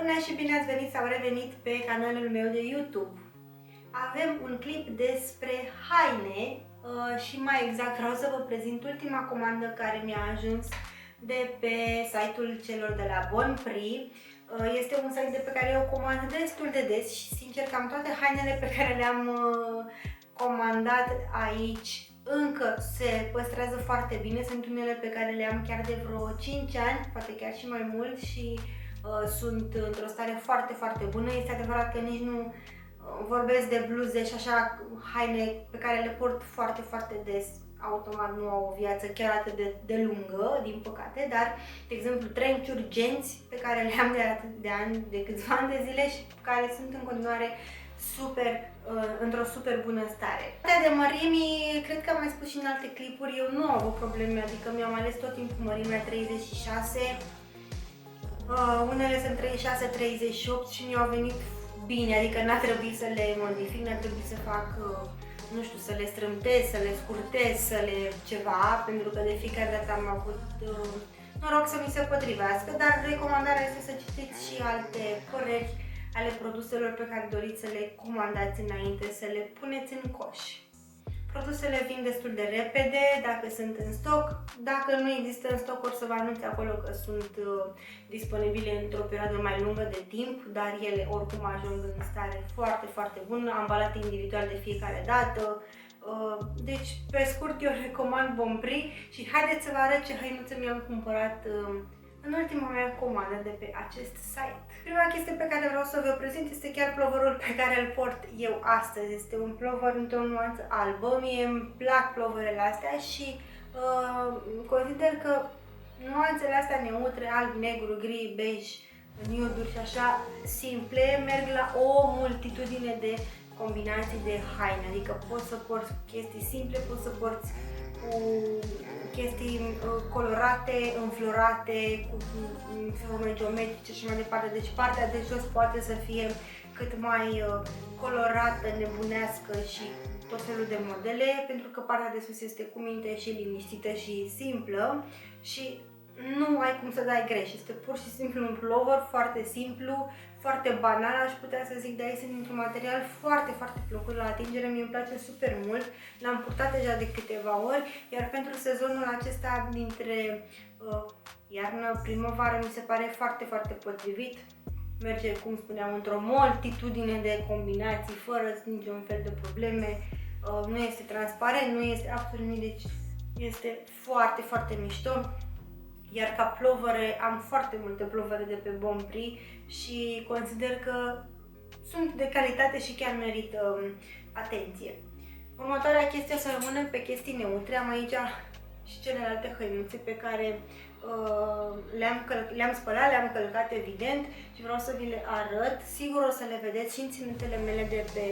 Bună și bine ați venit sau revenit pe canalul meu de YouTube. Avem un clip despre haine și mai exact vreau să vă prezint ultima comandă care mi-a ajuns de pe site-ul celor de la Bon Prix. Este un site de pe care eu comand destul de des și sincer cam toate hainele pe care le-am comandat aici încă se păstrează foarte bine. Sunt unele pe care le am chiar de vreo 5 ani, poate chiar și mai mult și sunt într-o stare foarte, foarte bună. Este adevărat că nici nu vorbesc de bluze și așa haine pe care le port foarte, foarte des. Automat nu au o viață chiar atât de lungă, din păcate, dar, de exemplu, trenciuri, genți pe care le am de câțiva ani de zile și care sunt în continuare într-o super bună stare. De mărimi, cred că am mai spus și în alte clipuri, eu nu am avut probleme, adică mi-am ales tot timpul mărimea 36, unele sunt 36-38 și mi-au venit bine, adică n-a trebuit să le modific, n-a trebuit să fac, nu știu, să le strâmtez, să le scurtez, să le ceva, pentru că de fiecare dată am avut noroc să mi se potrivească, dar recomandarea este să citiți și alte păreri ale produselor pe care doriți să le comandați înainte, să le puneți în coș. Produsele vin destul de repede, dacă sunt în stoc. Dacă nu există în stoc, o să vă anunț acolo că sunt disponibile într-o perioadă mai lungă de timp, dar ele oricum ajung în stare foarte, foarte bună, ambalate individual de fiecare dată. Deci, pe scurt, eu recomand Bon Prix și haideți să vă arăt ce hăinuță mi-am cumpărat în ultima mea comandă de pe acest site. Prima chestie pe care vreau să vă prezint este chiar ploverul pe care îl port eu astăzi. Este un plover într-o nuanță albă. Mie îmi plac ploverele astea și consider că nuanțele astea neutre, alb, negru, gri, bej, nude și așa simple, merg la o multitudine de combinații de haine. Adică poți să porți chestii simple, poți să porți cu chestii colorate, înflorate, cu forme geometrice și mai departe. Deci partea de jos poate să fie cât mai colorată, nebunească și tot felul de modele, pentru că partea de sus este cu minte și liniștită și simplă și nu ai cum să dai greș. Este pur și simplu un plover foarte simplu, foarte banal, aș putea să zic, dar este dintr-un material foarte, foarte plăcut la atingere, mie îmi place super mult, l-am purtat deja de câteva ori, iar pentru sezonul acesta dintre iarnă, primăvară, mi se pare foarte, foarte potrivit. Merge, cum spuneam, într-o multitudine de combinații, fără niciun fel de probleme, nu este transparent, nu este absolut nimic, deci este foarte, foarte mișto. Iar ca plovere, am foarte multe plovere de pe Bon Prix și consider că sunt de calitate și chiar merită atenție. Următoarea chestie o să rămânem pe chestii neutre. Am aici și celelalte hăinuțe pe care le-am spălat, le-am călcat evident și vreau să vi le arăt. Sigur o să le vedeți și în ținutele mele de pe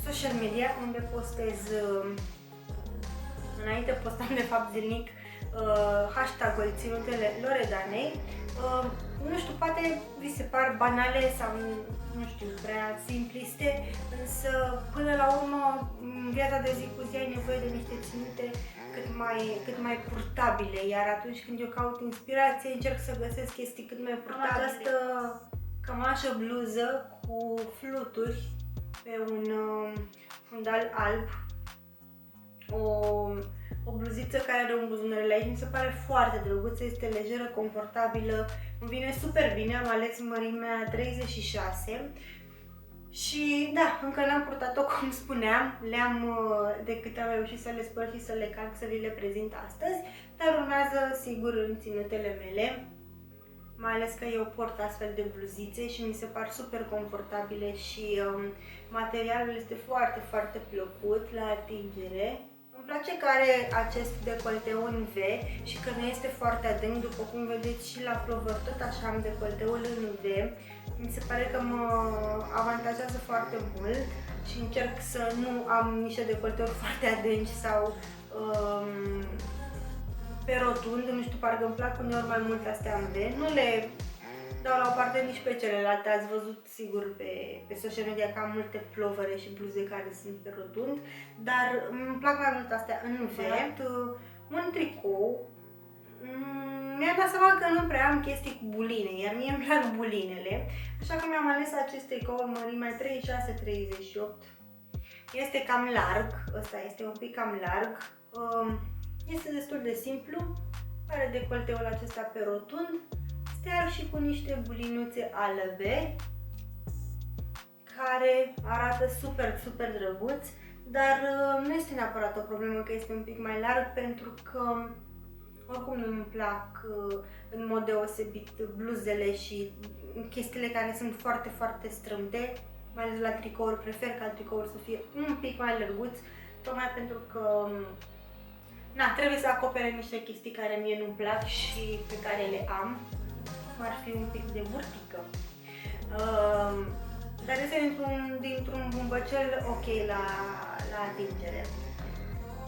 social media, unde postez, înainte postam de fapt zilnic hashtag-ul ținutele Loredanei. Nu știu, poate vi se par banale sau nu știu, prea simpliste, însă până la urmă în viața de zi cu zi ai nevoie de niște ținute cât mai purtabile, iar atunci când eu caut inspirație încerc să găsesc chestii cât mai purtabile. Această cămașă bluză cu fluturi pe un fundal alb, o bluziță care are un buzunărele aici, mi se pare foarte drăguță, este lejeră, confortabilă, îmi vine super bine, am ales mărimea 36 și da, încă n-am purtat-o, cum spuneam, de cât am reușit să le spăl și să le calc să vi le prezint astăzi, dar urmează sigur în ținutele mele, mai ales că eu port astfel de bluzițe și mi se par super confortabile și materialul este foarte, foarte plăcut la atingere. Îmi place că are acest decolteu în V și că nu este foarte adânc, după cum vedeți și la plover tot așa am decolteul în V. Mi se pare că mă avantajează foarte mult și încerc să nu am niște decolteuri foarte adânci sau pe rotund, nu știu, parcă îmi plac uneori mai mult astea în V. Nu le dau la o parte nici pe celelalte, ați văzut sigur pe social media că am multe plovere și bluze care sunt pe rotund, dar îmi plac mai mult astea în V. Un tricou Mi-am dat seama că nu prea am chestii cu buline, iar mie îmi plac bulinele, așa că mi-am ales acest tricou în mărimea 36-38. Este cam larg, ăsta este un pic cam larg, este destul de simplu, are decolteul acesta pe rotund, este și cu niște bulinuțe albe, care arată super, super drăguț, dar nu este neapărat o problemă că este un pic mai larg, pentru că oricum nu îmi plac în mod deosebit bluzele și chestiile care sunt foarte, foarte strâmte, mai ales la tricouri. Prefer ca tricouri să fie un pic mai lărguț, tocmai pentru că trebuie să acopere niște chestii care mie nu-mi plac și pe care le am, cum ar fi un pic de burtică. Dar este dintr-un bumbăcel ok la atingere.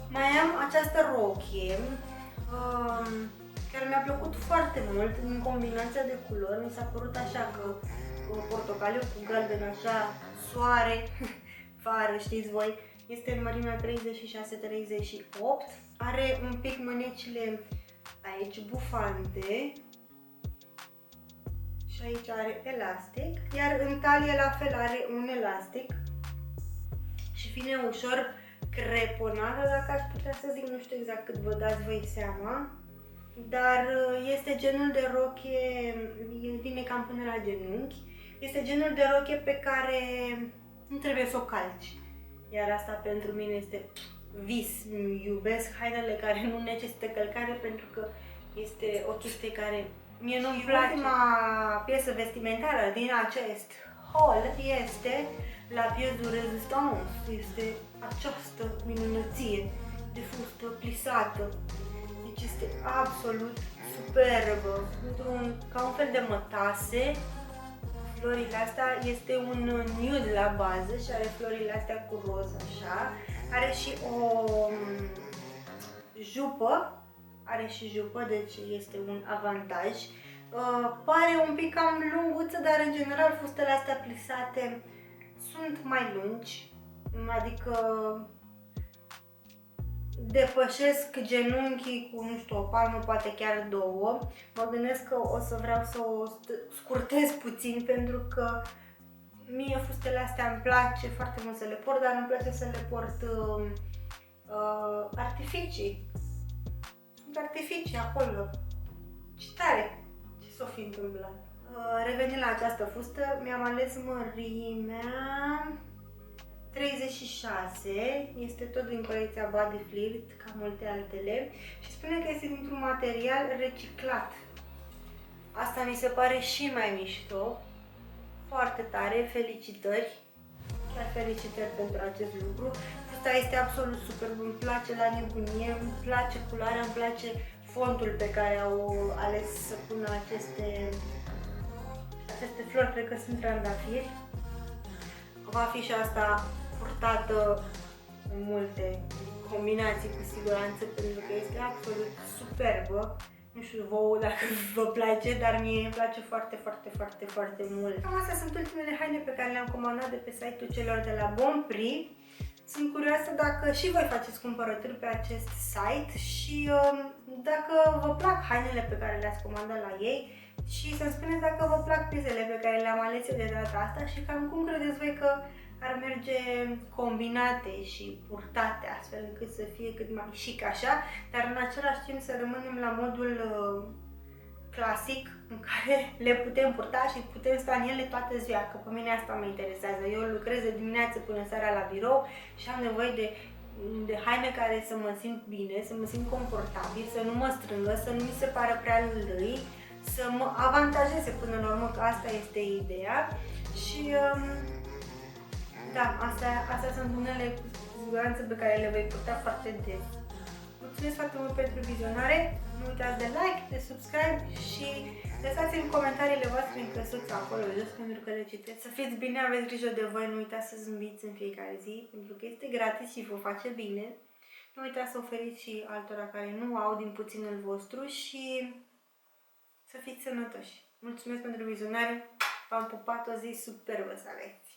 Mai am această rochie care mi-a plăcut foarte mult în combinația de culori. Mi s-a părut așa că portocaliu cu galben, așa, soare, vară, știți voi. Este în mărimea 36-38. Are un pic mânecile aici bufante. Și aici are elastic, iar în talie la fel are un elastic și vine ușor creponată, dacă aș putea să zic, nu știu exact cât vă dați voi seama, dar este genul de rochie, vine cam până la genunchi, este genul de rochie pe care nu trebuie să o calci, iar asta pentru mine este vis. Iubesc hainele care nu necesită călcare, pentru că este o chestie care mie nu-mi place. Ultima piesă vestimentară din acest haul este la pièce de résistance. Este această minunăție de fustă plisată. Deci este absolut superbă. Ca un fel de mătase. Florile astea este un nude la bază și are florile astea cu roz, așa. Are și o jupă. Are și jupă, deci este un avantaj. Pare un pic cam lunguță, dar în general fustele astea plisate sunt mai lungi, adică depășesc genunchii cu, nu știu, o palmă, poate chiar două. Mă gândesc că o să vreau să o scurtez puțin, pentru că mie fustele astea îmi place foarte mult să le port, dar îmi place să le port artificii. Artificii acolo. Ce tare! Ce s-o fi întâmplat? Revenind la această fustă, mi-am ales mărimea 36. Este tot din colecția Body Flirt, ca multe altele, și spune că este dintr-un material reciclat. Asta mi se pare și mai mișto. Foarte tare, felicitări! Chiar felicitări pentru acest lucru. Fusta este absolut super, îmi place la nebunie, îmi place culoarea, îmi place fontul pe care au ales să pună aceste flori, cred că sunt trandafiri. Va fi și asta purtată în multe combinații cu siguranță, pentru că este absolut superbă. Nu știu vouă dacă vă place, dar mie îmi place foarte, foarte, foarte, foarte mult. Cam astea sunt ultimele haine pe care le-am comandat de pe site-ul celor de la Bon Prix. Sunt curioasă dacă și voi faceți cumpărături pe acest site și dacă vă plac hainele pe care le-ați comandat la ei și să-mi spuneți dacă vă plac piesele pe care le-am ales eu de data asta și cam cum credeți voi că ar merge combinate și purtate, astfel încât să fie cât mai chic așa, dar în același timp să rămânem la modul clasic, în care le putem purta și putem sta în ele toată ziua, că pe mine asta mă interesează. Eu lucrez de dimineață până seara la birou și am nevoie de haine care să mă simt bine, să mă simt confortabil, să nu mă strângă, să nu mi se pară prea lăi, să mă avantajeze până la urmă, că asta este ideea. Și da, astea sunt unele cu siguranță pe care le voi purta foarte des. Mulțumesc foarte mult pentru vizionare, nu uitați de like, de subscribe și lăsați-mi comentariile voastre în căsuța acolo jos, pentru că le citesc. Să fiți bine, aveți grijă de voi, nu uitați să zâmbiți în fiecare zi, pentru că este gratis și vă face bine. Nu uitați să oferiți și altora care nu au din puținul vostru și să fiți sănătoși. Mulțumesc pentru vizionare, v-am pupat, o zi superbă să aveți!